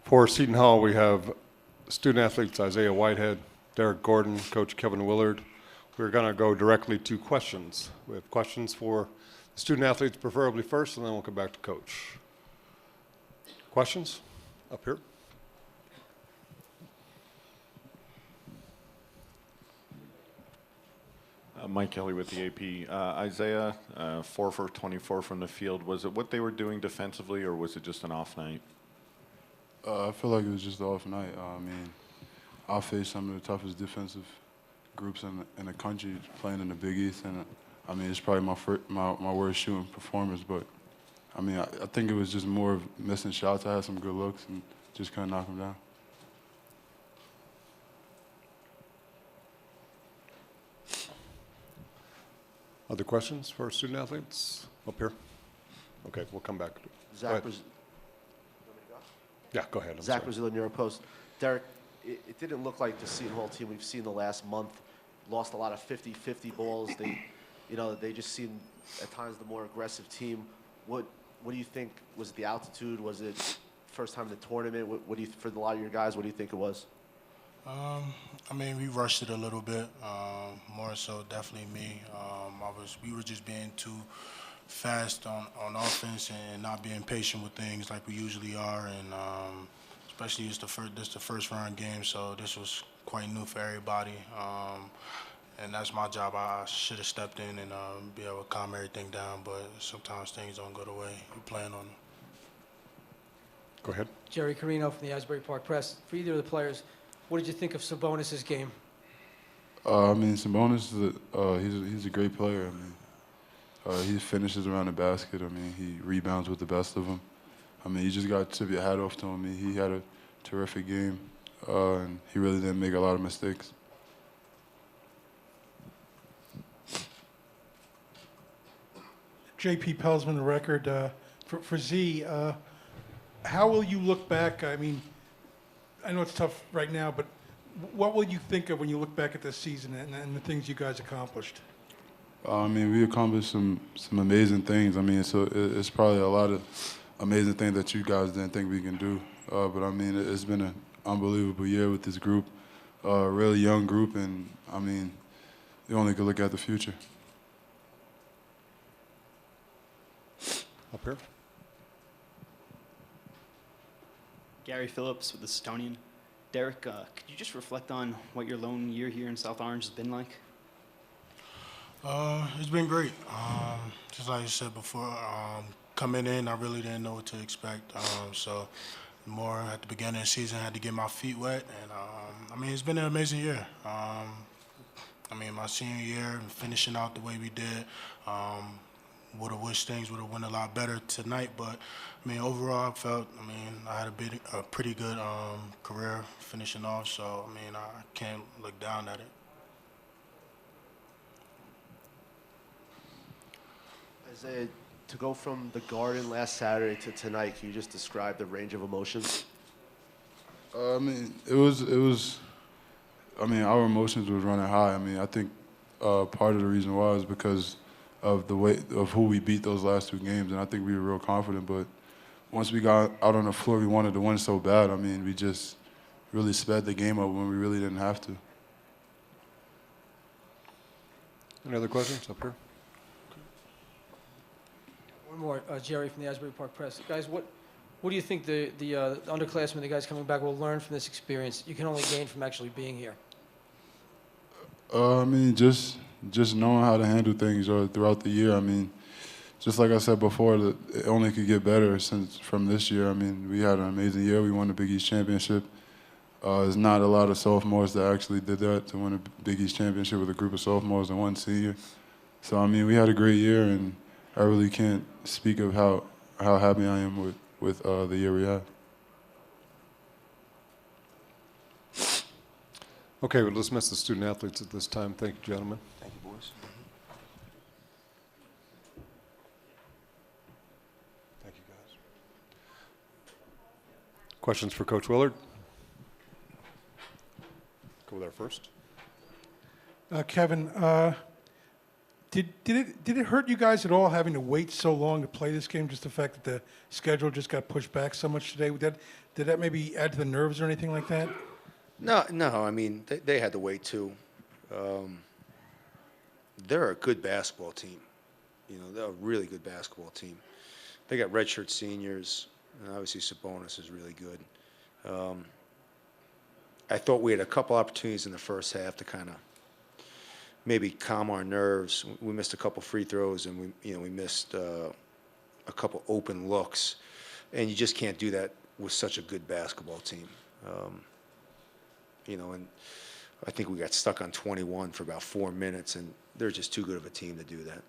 For Seton Hall, we have student athletes Isaiah Whitehead, Derek Gordon, Coach Kevin Willard. We're going to go directly to questions. We have questions for the student athletes, preferably first, and then we'll come back to Coach. Questions? Up here. Mike Kelly with the AP. Isaiah, 4 for 24 from the field. Was it what they were doing defensively, or was it just an off night? I feel like it was just an off night. I mean, I faced some of the toughest defensive groups in the country playing in the Big East, and I mean, it's probably my worst shooting performance. But I mean, I think it was just more of missing shots. I had some good looks and just couldn't knock them down. Other questions for student athletes? Up here. Okay, we'll come back. Zach was. Yeah, go ahead. Zach was in the Post. Derek, it didn't look like the Seton Hall team we've seen the last month. Lost a lot of 50-50 balls. They just seemed at times the more aggressive team. What do you think? Was it the altitude? Was it first time in the tournament? What do you, for a lot of your guys, what do you think it was? I mean, we rushed it a little bit. More so, definitely me. We were just being too fast on offense and not being patient with things like we usually are. And especially this the first round game, so this was quite new for everybody. And that's my job. I should have stepped in and be able to calm everything down. But sometimes things don't go the way we plan on them. Go ahead. Jerry Carino from the Asbury Park Press. For either of the players, what did you think of Sabonis' game? I mean, Sabonis he's a great player. I mean, he finishes around the basket. I mean, he rebounds with the best of them. I mean, you just got to tip your hat off to him. He had a terrific game, and he really didn't make a lot of mistakes. J.P. Pelsman, the record. For Z, how will you look back? I mean, I know it's tough right now, but what will you think of when you look back at this season and the things you guys accomplished? I mean, we accomplished some amazing things. I mean, so it's probably a lot of amazing things that you guys didn't think we can do. But I mean, it's been an unbelievable year with this group, a really young group, and I mean, you only could look at the future. Up here. Gary Phillips with the Setonian. Derek, could you just reflect on what your lone year here in South Orange has been like? It's been great. Just like you said before, coming in, I really didn't know what to expect. So more at the beginning of the season, I had to get my feet wet. And, I mean, it's been an amazing year. I mean, my senior year, finishing out the way we did, would have wished things would have went a lot better tonight. But, I mean, overall, I had a pretty good career finishing off. So, I mean, I can't look down at it. Isaiah, to go from the Garden last Saturday to tonight, can you just describe the range of emotions? I mean, it was. I mean, our emotions was running high. I mean, I think part of the reason why is because of the way of who we beat those last two games, and I think we were real confident. But once we got out on the floor, we wanted to win so bad. I mean, we just really sped the game up when we really didn't have to. Any other questions up here? One more, Jerry from the Asbury Park Press. Guys, what do you think the underclassmen, the guys coming back, will learn from this experience? You can only gain from actually being here. I mean, just knowing how to handle things throughout the year. I mean, just like I said before, it only could get better from this year. I mean, we had an amazing year. We won the Big East Championship. There's not a lot of sophomores that actually did that, to win a Big East Championship with a group of sophomores and one senior. So, I mean, we had a great year, and I really can't speak of how happy I am with the year we had. Okay, we'll dismiss the student athletes at this time. Thank you, gentlemen. Thank you, boys. Thank you, guys. Questions for Coach Willard? Go there first. Kevin, Did it hurt you guys at all having to wait so long to play this game? Just the fact that the schedule just got pushed back so much today. Did that maybe add to the nerves or anything like that? No, no. I mean, they had to wait too. They're a good basketball team. You know, they're a really good basketball team. They got redshirt seniors, and obviously Sabonis is really good. I thought we had a couple opportunities in the first half to kind of maybe calm our nerves. We missed a couple free throws, and we missed a couple open looks, and you just can't do that with such a good basketball team. And I think we got stuck on 21 for about 4 minutes, and they're just too good of a team to do that.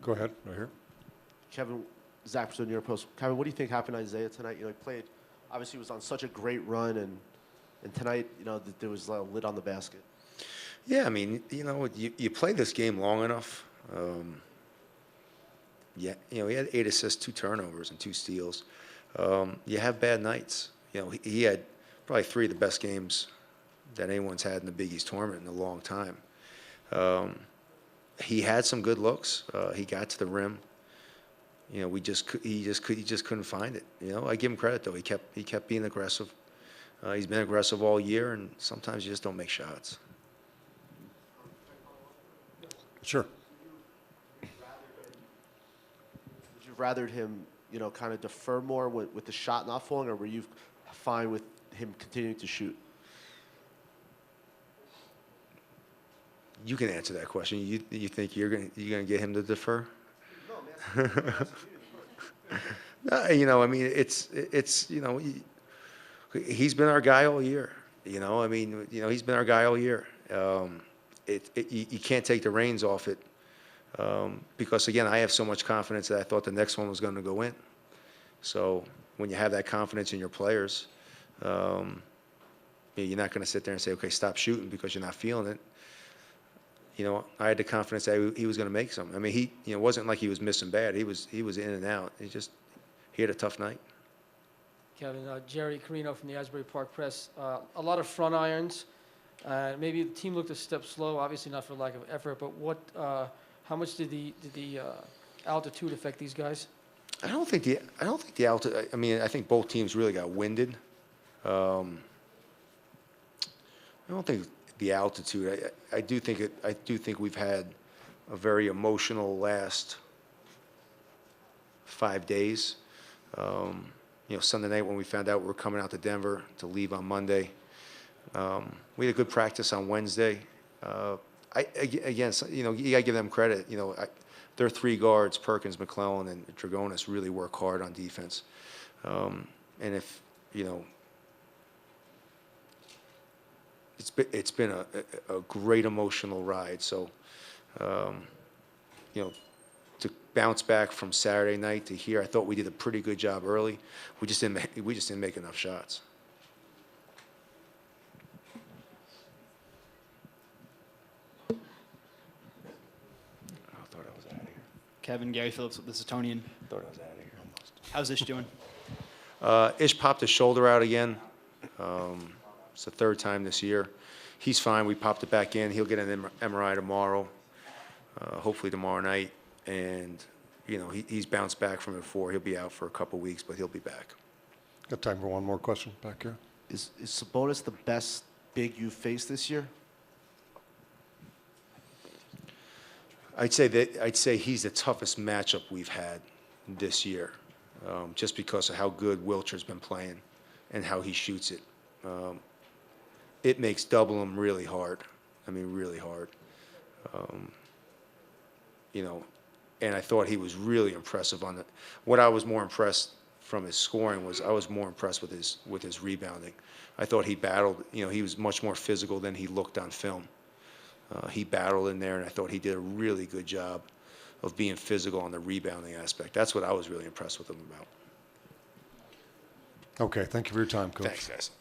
Go ahead, right here. Kevin, Zach was on your post. Kevin, what do you think happened to Isaiah tonight? He played, obviously, was on such a great run, and tonight, there was a lid on the basket. Yeah, I mean, you play this game long enough. He had 8 assists, 2 turnovers, and 2 steals. You have bad nights. He had probably 3 of the best games that anyone's had in the Big East tournament in a long time. He had some good looks. He got to the rim. He just couldn't find it. I give him credit though. He kept being aggressive. He's been aggressive all year, and sometimes you just don't make shots. Sure. Would you have rathered him, kind of defer more with the shot not falling, or were you fine with him continuing to shoot? You can answer that question. You think you're gonna get him to defer? No, man. No, I mean, he's been our guy all year. He's been our guy all year. You can't take the reins off it because, again, I have so much confidence that I thought the next one was going to go in. So when you have that confidence in your players, you're not going to sit there and say, okay, stop shooting because you're not feeling it. I had the confidence that he was going to make some. I mean, it wasn't like he was missing bad. He was in and out. He had a tough night. Kevin, Jerry Carino from the Asbury Park Press. A lot of front irons. Maybe the team looked a step slow, obviously not for lack of effort, but how much did the altitude affect these guys? I don't think the altitude. I mean, I think both teams really got winded. I don't think the altitude. I do think we've had a very emotional last 5 days. Sunday night when we found out we were coming out to Denver to leave on Monday. We had a good practice on Wednesday. You gotta give them credit. Their 3 guards, Perkins, McClellan, and Dragonis, really work hard on defense. And if it's been a great emotional ride. So, to bounce back from Saturday night to here, I thought we did a pretty good job early. We just didn't make enough shots. Kevin, Gary Phillips with the Setonian. Thought I was out of here. How's Ish doing? Ish popped his shoulder out again. It's the 3rd time this year. He's fine. We popped it back in. He'll get an MRI tomorrow, hopefully tomorrow night. And, he's bounced back from it before. He'll be out for a couple weeks, but he'll be back. Got time for one more question back here. Is Sabonis the best big you've faced this year? I'd say he's the toughest matchup we've had this year, just because of how good Wilcher's been playing and how he shoots it. It makes double him really hard. I mean, really hard. And I thought he was really impressive on it. What I was more impressed from his scoring was I was more impressed with his rebounding. I thought he battled. He was much more physical than he looked on film. He battled in there, and I thought he did a really good job of being physical on the rebounding aspect. That's what I was really impressed with him about. Okay, thank you for your time, Coach. Thanks, guys.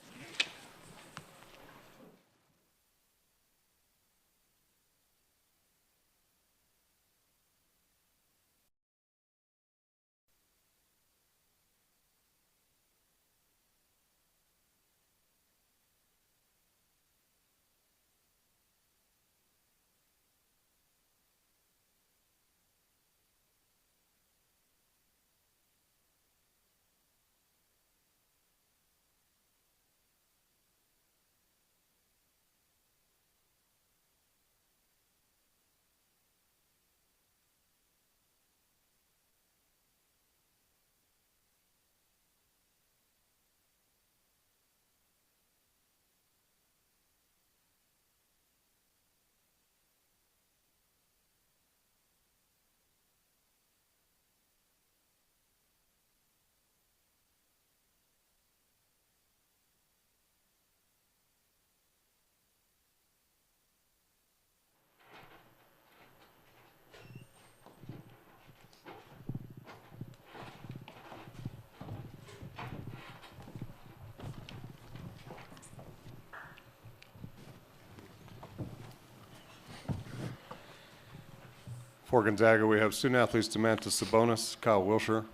For Gonzaga, we have student athletes Demantis Sabonis, Kyle Wilshire,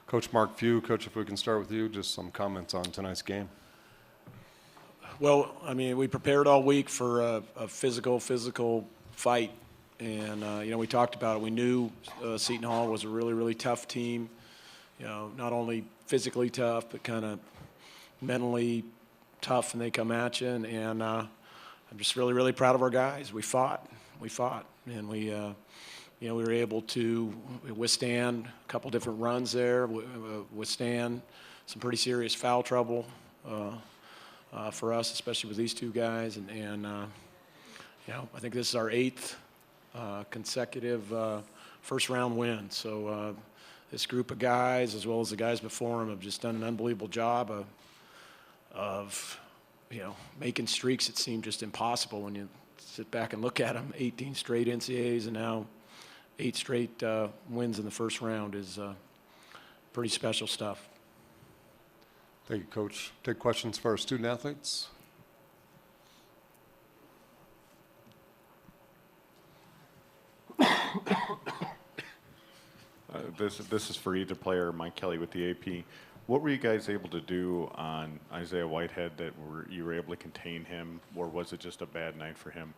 Coach Mark Few. Coach, if we can start with you, just some comments on tonight's game. Well, I mean, we prepared all week for a physical fight. And, we talked about it. We knew Seton Hall was a really, really tough team. Not only physically tough, but kind of mentally tough, and they come at you. And I'm just really, really proud of our guys. We fought, and we were able to withstand a couple different runs there, withstand some pretty serious foul trouble for us, especially with these two guys. And I think this is our 8th consecutive first-round win. So this group of guys, as well as the guys before them, have just done an unbelievable job of making streaks that seem just impossible when you sit back and look at them. 18 straight NCAAs and now 8 straight wins in the first round is pretty special stuff. Thank you, Coach. Take questions for our student athletes. This is for either player, Mike Kelly with the AP. What were you guys able to do on Isaiah Whitehead that you were able to contain him, or was it just a bad night for him?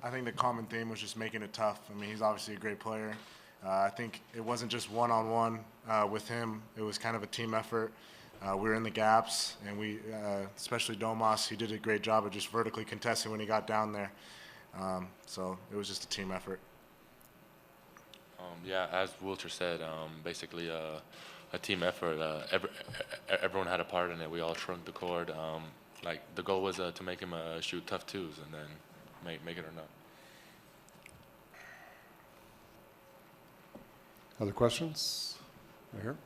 I think the common theme was just making it tough. I mean, he's obviously a great player. I think it wasn't just one-on-one with him. It was kind of a team effort. We were in the gaps, and we, especially Domas, he did a great job of just vertically contesting when he got down there. So it was just a team effort. Yeah, as Wilcher said, basically a team effort. Everyone had a part in it. We all shrunk the cord. Like the goal was to make him shoot tough twos and then make it or not. Other questions? Right here.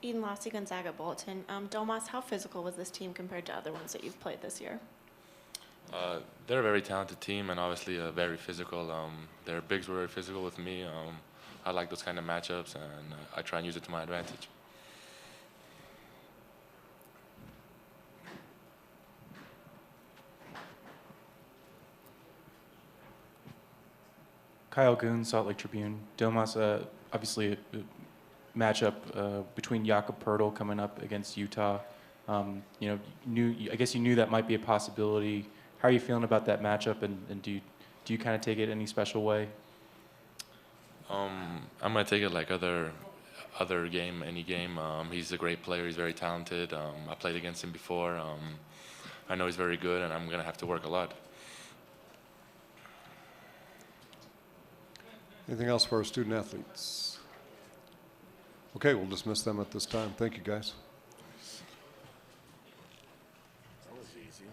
Eden Lassie, Gonzaga Bulletin. Domas, how physical was this team compared to other ones that you've played this year? They're a very talented team and obviously very physical. Their bigs were very physical with me. I like those kind of matchups, and I try and use it to my advantage. Kyle Goon, Salt Lake Tribune. Domas, obviously a matchup between Jakob Poeltl coming up against Utah. I guess you knew that might be a possibility. How are you feeling about that matchup, and do you kind of take it any special way? I'm gonna take it like other game, any game. He's a great player. He's very talented. I played against him before. I know he's very good, and I'm gonna have to work a lot. Anything else for our student athletes? Okay, we'll dismiss them at this time. Thank you, guys. That was easy.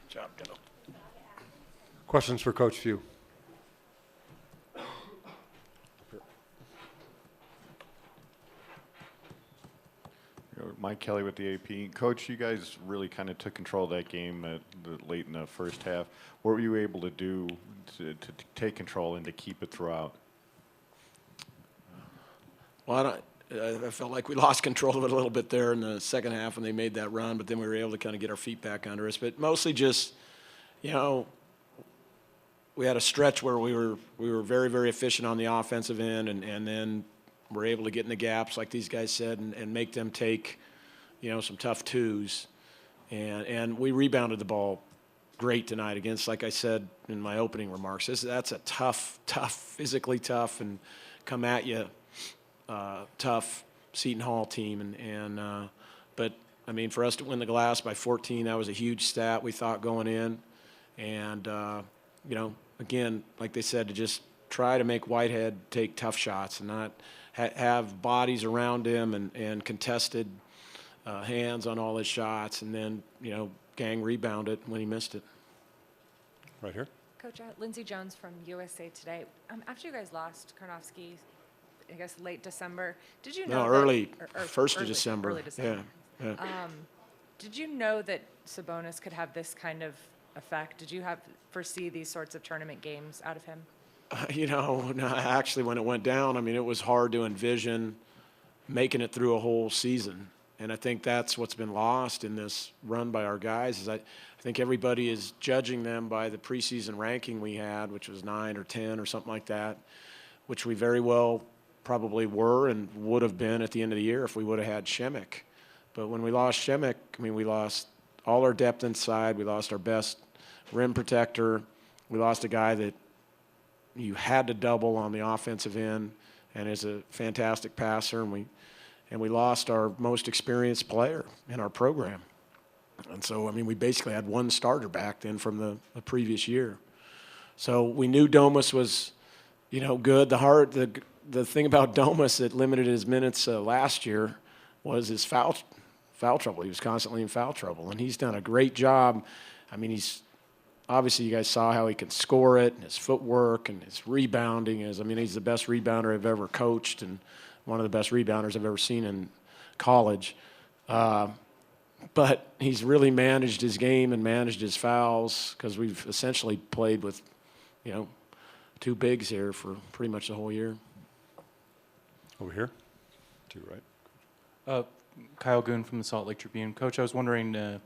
Job done. Questions for Coach Few? Mike Kelly with the AP. Coach, you guys really kind of took control of that game late in the first half. What were you able to do to take control and to keep it throughout? Well, I felt like we lost control of it a little bit there in the second half when they made that run, but then we were able to kind of get our feet back under us. But mostly just, we had a stretch where we were very, very efficient on the offensive end, and then we're able to get in the gaps, like these guys said, and make them take, some tough twos. And we rebounded the ball great tonight against, like I said in my opening remarks, that's a tough, physically tough, and come at you tough Seton Hall team. But, I mean, for us to win the glass by 14, that was a huge stat we thought going in. And, again, like they said, to just try to make Whitehead take tough shots and not have bodies around him and contested hands on all his shots, and then, Gang rebounded when he missed it. Right here. Coach, Lindsey Jones from USA Today. After you guys lost Karnofsky, I guess late December, did you know? No, early, first of December. Early December. Yeah. Did you know that Sabonis could have this kind of effect? Did you foresee these sorts of tournament games out of him? No, actually, when it went down, I mean, it was hard to envision making it through a whole season. And I think that's what's been lost in this run by our guys is I think everybody is judging them by the preseason ranking we had, which was 9 or 10 or something like that, which we very well probably were and would have been at the end of the year if we would have had Shemek. But when we lost Shemek, I mean, we lost all our depth inside. We lost our best rim protector. We lost a guy that you had to double on the offensive end and is a fantastic passer. And we lost our most experienced player in our program. And so, I mean, we basically had one starter back then from the previous year. So we knew Domas was, you know, good. The thing about Domas that limited his minutes last year was his foul trouble. He was constantly in foul trouble, and he's done a great job. I mean, obviously you guys saw how he can score it, and his footwork and his rebounding is. I mean, he's the best rebounder I've ever coached, and one of the best rebounders I've ever seen in college. But he's really managed his game and managed his fouls because we've essentially played with, you know, 2 bigs here for pretty much the whole year. Over here. To your right. Kyle Goon from the Salt Lake Tribune. Coach, I was wondering,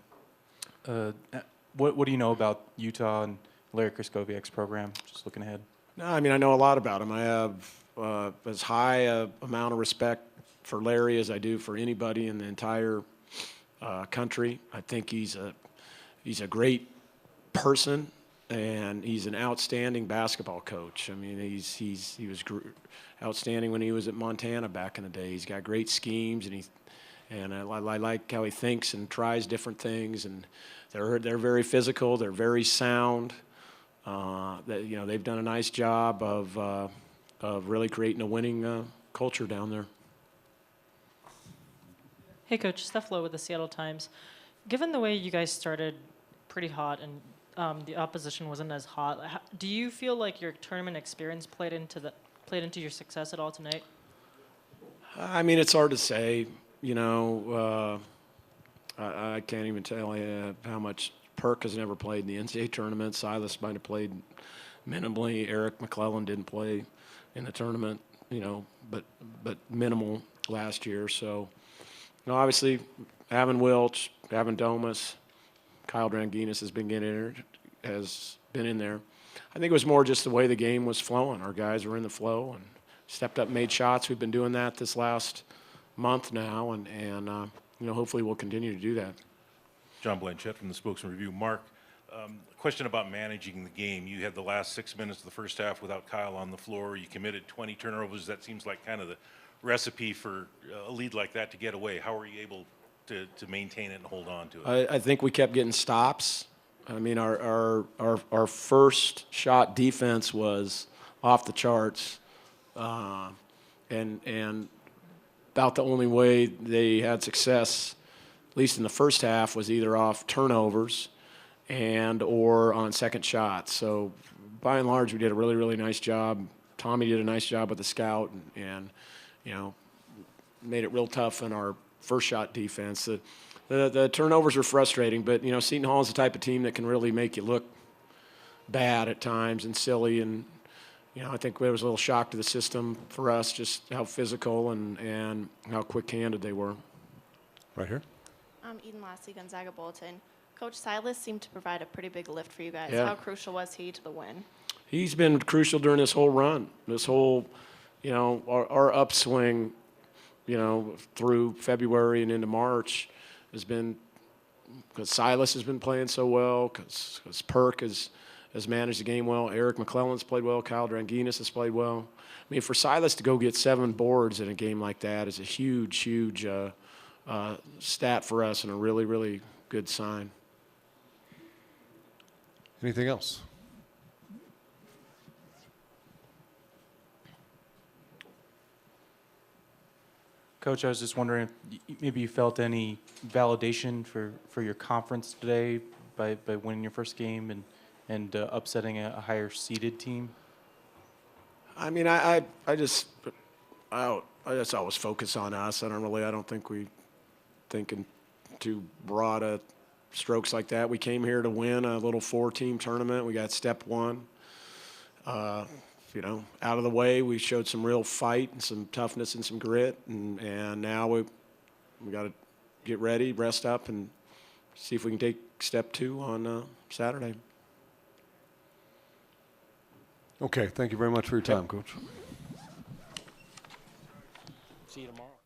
what do you know about Utah and Larry Kraskowiak's program? Just looking ahead. No, I mean, I know a lot about him. I have as high a amount of respect for Larry as I do for anybody in the entire country. I think he's a great person, and he's an outstanding basketball coach. I mean, he was outstanding when he was at Montana back in the day. He's got great schemes, and I like how he thinks and tries different things. And they're very physical. They're very sound. They've done a nice job of really creating a winning culture down there. Hey, Coach. Steph Lowe with the Seattle Times. Given the way you guys started pretty hot and the opposition wasn't as hot, do you feel like your tournament experience played into your success at all tonight? I mean, it's hard to say. You know, I can't even tell you how much Perk has never played in the NCAA tournament. Silas might have played minimally. Eric McClellan didn't play in the tournament, you know, but minimal last year. So, you know, obviously, having Wilch, having Domas, Kyle Dranginas has been in there. I think it was more just the way the game was flowing. Our guys were in the flow and stepped up, made shots. We've been doing that this last month now, and you know, hopefully we'll continue to do that. John Blanchett from the Spokesman Review. Mark, a question about managing the game. You had the last 6 minutes of the first half without Kyle on the floor. You committed 20 turnovers. That seems like kind of the recipe for a lead like that to get away. How were you able to maintain it and hold on to it? I think we kept getting stops. I mean, our first shot defense was off the charts, and about the only way they had success, at least in the first half, was either off turnovers or on second shots. So by and large, we did a really, really nice job. Tommy did a nice job with the scout and you know, made it real tough in our first shot defense. The turnovers were frustrating, but, you know, Seton Hall is the type of team that can really make you look bad at times and silly. And, you know, I think there was a little shock to the system for us, just how physical and how quick-handed they were. Right here. Eden Lassie, Gonzaga Bulletin. Coach Silas seemed to provide a pretty big lift for you guys. Yeah. How crucial was he to the win? He's been crucial during this whole run, this whole, you know, our upswing, you know, through February and into March has been because Silas has been playing so well, because Perk has managed the game well, Eric McClellan's played well, Kyle Dranginas has played well. I mean, for Silas to go get 7 boards in a game like that is a huge stat for us and a really, really good sign. Anything else? Coach, I was just wondering if maybe you felt any validation for your conference today by winning your first game and upsetting a higher seeded team. I mean, I just always focus on us. I don't think we think in too broad a strokes like that. We came here to win a little 4-team tournament. We got step 1. You know, out of the way. We showed some real fight and some toughness and some grit, and now we got to get ready, rest up, and see if we can take step 2 on Saturday. Okay, thank you very much for your time, Coach. See you tomorrow.